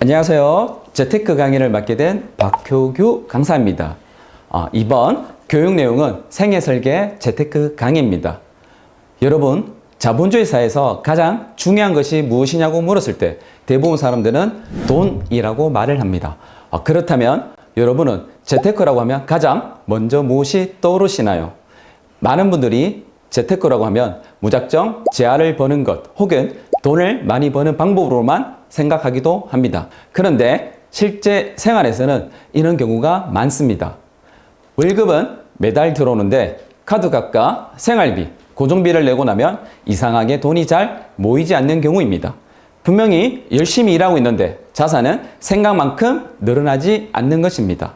안녕하세요. 재테크 강의를 맡게 된 박효규 강사입니다. 이번 교육 내용은 생애설계 재테크 강의입니다. 여러분, 자본주의 사회에서 가장 중요한 것이 무엇이냐고 물었을 때 대부분 사람들은 돈이라고 말을 합니다. 그렇다면 여러분은 재테크라고 하면 가장 먼저 무엇이 떠오르시나요? 많은 분들이 재테크라고 하면 무작정 재화를 버는 것 혹은 돈을 많이 버는 방법으로만 생각하기도 합니다. 그런데 실제 생활에서는 이런 경우가 많습니다. 월급은 매달 들어오는데 카드값과 생활비, 고정비를 내고 나면 이상하게 돈이 잘 모이지 않는 경우입니다. 분명히 열심히 일하고 있는데 자산은 생각만큼 늘어나지 않는 것입니다.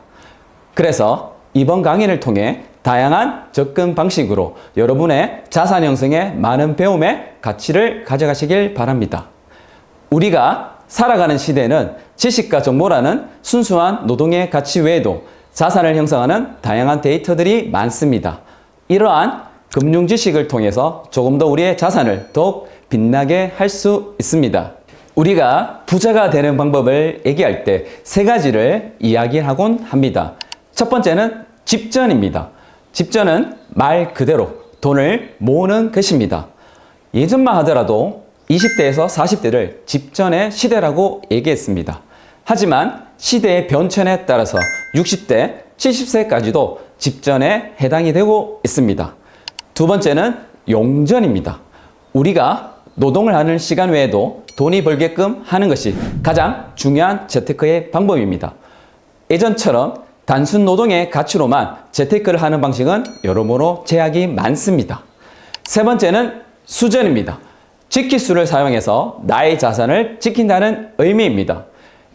그래서 이번 강의를 통해 다양한 접근 방식으로 여러분의 자산 형성에 많은 배움의 가치를 가져가시길 바랍니다. 우리가 살아가는 시대에는 지식과 정보라는 순수한 노동의 가치 외에도 자산을 형성하는 다양한 데이터들이 많습니다. 이러한 금융 지식을 통해서 조금 더 우리의 자산을 더욱 빛나게 할 수 있습니다. 우리가 부자가 되는 방법을 얘기할 때 세 가지를 이야기하곤 합니다. 첫 번째는 집전입니다. 집전은 말 그대로 돈을 모으는 것입니다. 예전만 하더라도 20대에서 40대를 집전의 시대라고 얘기했습니다. 하지만 시대의 변천에 따라서 60대, 70세까지도 집전에 해당이 되고 있습니다. 두 번째는 용전입니다. 우리가 노동을 하는 시간 외에도 돈이 벌게끔 하는 것이 가장 중요한 재테크의 방법입니다. 예전처럼 단순 노동의 가치로만 재테크를 하는 방식은 여러모로 제약이 많습니다. 세 번째는 수전입니다. 직기수를 사용해서 나의 자산을 지킨다는 의미입니다.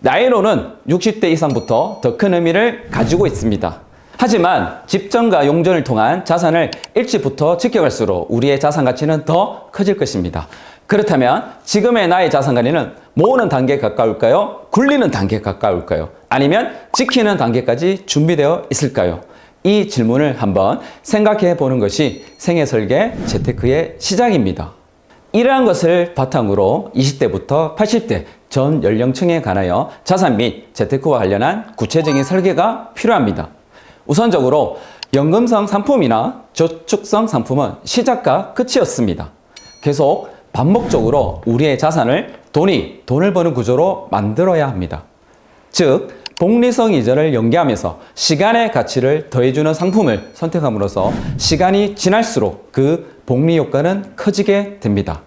나이로는 60대 이상부터 더 큰 의미를 가지고 있습니다. 하지만 집전과 용전을 통한 자산을 일찍부터 지켜갈수록 우리의 자산 가치는 더 커질 것입니다. 그렇다면 지금의 나의 자산 관리는 모으는 단계에 가까울까요? 굴리는 단계에 가까울까요? 아니면 지키는 단계까지 준비되어 있을까요? 이 질문을 한번 생각해 보는 것이 생애설계 재테크의 시작입니다. 이러한 것을 바탕으로 20대부터 80대 전 연령층에 관하여 자산 및 재테크와 관련한 구체적인 설계가 필요합니다. 우선적으로 연금성 상품이나 저축성 상품은 시작과 끝이었습니다. 계속 반복적으로 우리의 자산을 돈을 버는 구조로 만들어야 합니다. 즉, 복리성 이자를 연계하면서 시간의 가치를 더해주는 상품을 선택함으로써 시간이 지날수록 그 복리 효과는 커지게 됩니다.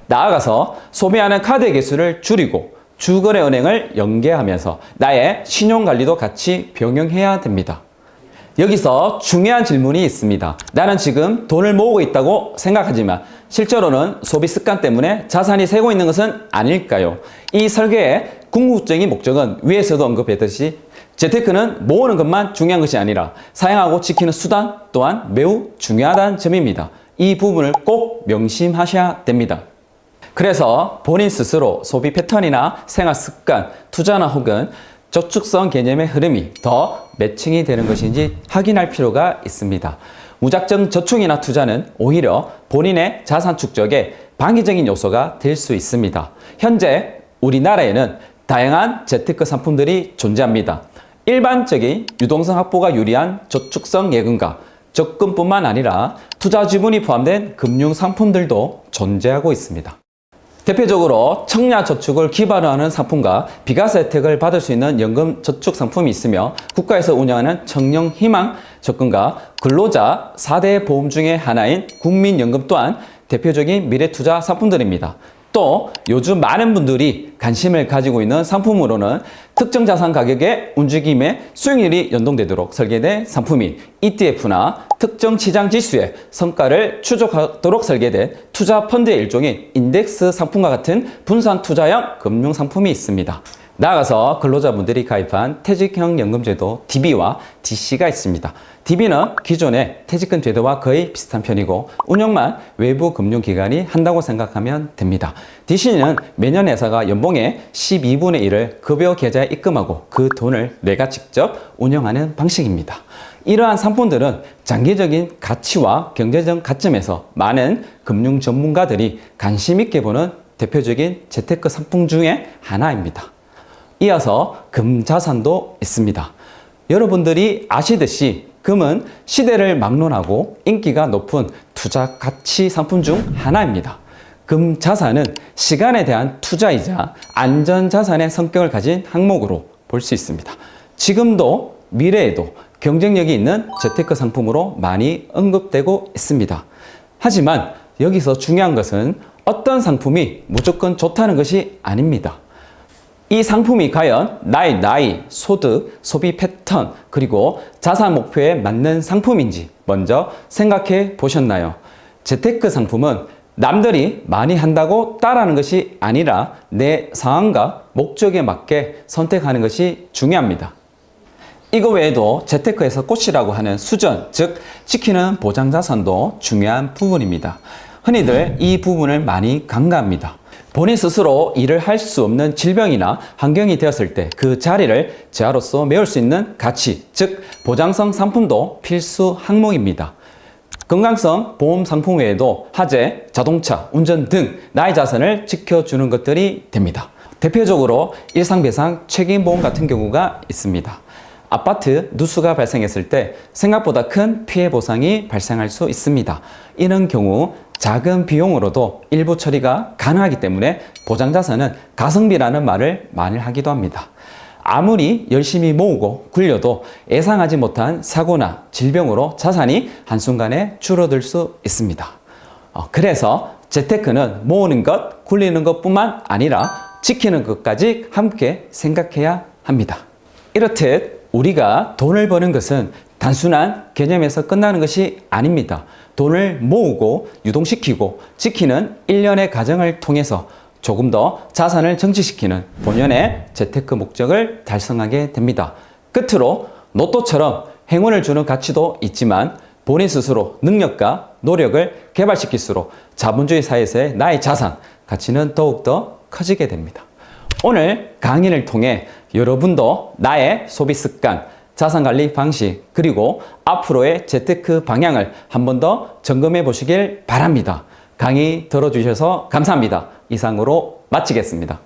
나아가서 소비하는 카드의 개수를 줄이고 주거래 은행을 연계하면서 나의 신용관리도 같이 병행해야 됩니다. 여기서 중요한 질문이 있습니다. 나는 지금 돈을 모으고 있다고 생각하지만 실제로는 소비 습관 때문에 자산이 새고 있는 것은 아닐까요? 이 설계의 궁극적인 목적은 위에서도 언급했듯이 재테크는 모으는 것만 중요한 것이 아니라 사용하고 지키는 수단 또한 매우 중요하다는 점입니다. 이 부분을 꼭 명심하셔야 됩니다. 그래서 본인 스스로 소비 패턴이나 생활 습관, 투자나 혹은 저축성 개념의 흐름이 더 매칭이 되는 것인지 확인할 필요가 있습니다. 무작정 저축이나 투자는 오히려 본인의 자산 축적에 방해적인 요소가 될 수 있습니다. 현재 우리나라에는 다양한 재테크 상품들이 존재합니다. 일반적인 유동성 확보가 유리한 저축성 예금과 적금뿐만 아니라 투자 지분이 포함된 금융 상품들도 존재하고 있습니다. 대표적으로 청약 저축을 기반으로 하는 상품과 비과세 혜택을 받을 수 있는 연금 저축 상품이 있으며 국가에서 운영하는 청년 희망 적금과 근로자 4대 보험 중의 하나인 국민연금 또한 대표적인 미래투자 상품들입니다. 또 요즘 많은 분들이 관심을 가지고 있는 상품으로는 특정 자산 가격의 움직임에 수익률이 연동되도록 설계된 상품인 ETF나 특정 시장 지수의 성과를 추적하도록 설계된 투자 펀드의 일종인 인덱스 상품과 같은 분산 투자형 금융 상품이 있습니다. 나아가서 근로자분들이 가입한 퇴직형 연금제도 DB와 DC가 있습니다. DB는 기존의 퇴직금 제도와 거의 비슷한 편이고 운영만 외부 금융기관이 한다고 생각하면 됩니다. DC는 매년 회사가 연봉의 12분의 1을 급여 계좌에 입금하고 그 돈을 내가 직접 운영하는 방식입니다. 이러한 상품들은 장기적인 가치와 경제적 가점에서 많은 금융 전문가들이 관심 있게 보는 대표적인 재테크 상품 중에 하나입니다. 이어서 금자산도 있습니다. 여러분들이 아시듯이 금은 시대를 막론하고 인기가 높은 투자 가치 상품 중 하나입니다. 금자산은 시간에 대한 투자이자 안전자산의 성격을 가진 항목으로 볼 수 있습니다. 지금도 미래에도 경쟁력이 있는 재테크 상품으로 많이 언급되고 있습니다. 하지만 여기서 중요한 것은 어떤 상품이 무조건 좋다는 것이 아닙니다. 이 상품이 과연 나의 나이, 소득, 소비 패턴, 그리고 자산 목표에 맞는 상품인지 먼저 생각해 보셨나요? 재테크 상품은 남들이 많이 한다고 따라하는 것이 아니라 내 상황과 목적에 맞게 선택하는 것이 중요합니다. 이거 외에도 재테크에서 꽃이라고 하는 수전, 즉 지키는 보장자산도 중요한 부분입니다. 흔히들 이 부분을 많이 간과합니다. 본인 스스로 일을 할 수 없는 질병이나 환경이 되었을 때 그 자리를 재화로서 메울 수 있는 가치, 즉 보장성 상품도 필수 항목입니다. 건강성 보험 상품 외에도 화재, 자동차, 운전 등 나의 자산을 지켜주는 것들이 됩니다. 대표적으로 일상배상 책임보험 같은 경우가 있습니다. 아파트 누수가 발생했을 때 생각보다 큰 피해 보상이 발생할 수 있습니다. 이런 경우 작은 비용으로도 일부 처리가 가능하기 때문에 보장자산은 가성비라는 말을 많이 하기도 합니다. 아무리 열심히 모으고 굴려도 예상하지 못한 사고나 질병으로 자산이 한순간에 줄어들 수 있습니다. 그래서 재테크는 모으는 것, 굴리는 것뿐만 아니라 지키는 것까지 함께 생각해야 합니다. 이렇듯 우리가 돈을 버는 것은 단순한 개념에서 끝나는 것이 아닙니다. 돈을 모으고 유동시키고 지키는 일련의 과정을 통해서 조금 더 자산을 정치시키는 본연의 재테크 목적을 달성하게 됩니다. 끝으로 로또처럼 행운을 주는 가치도 있지만 본인 스스로 능력과 노력을 개발시킬수록 자본주의 사회에서의 나의 자산 가치는 더욱더 커지게 됩니다. 오늘 강의를 통해 여러분도 나의 소비 습관, 자산관리 방식, 그리고 앞으로의 재테크 방향을 한 번 더 점검해 보시길 바랍니다. 강의 들어주셔서 감사합니다. 이상으로 마치겠습니다.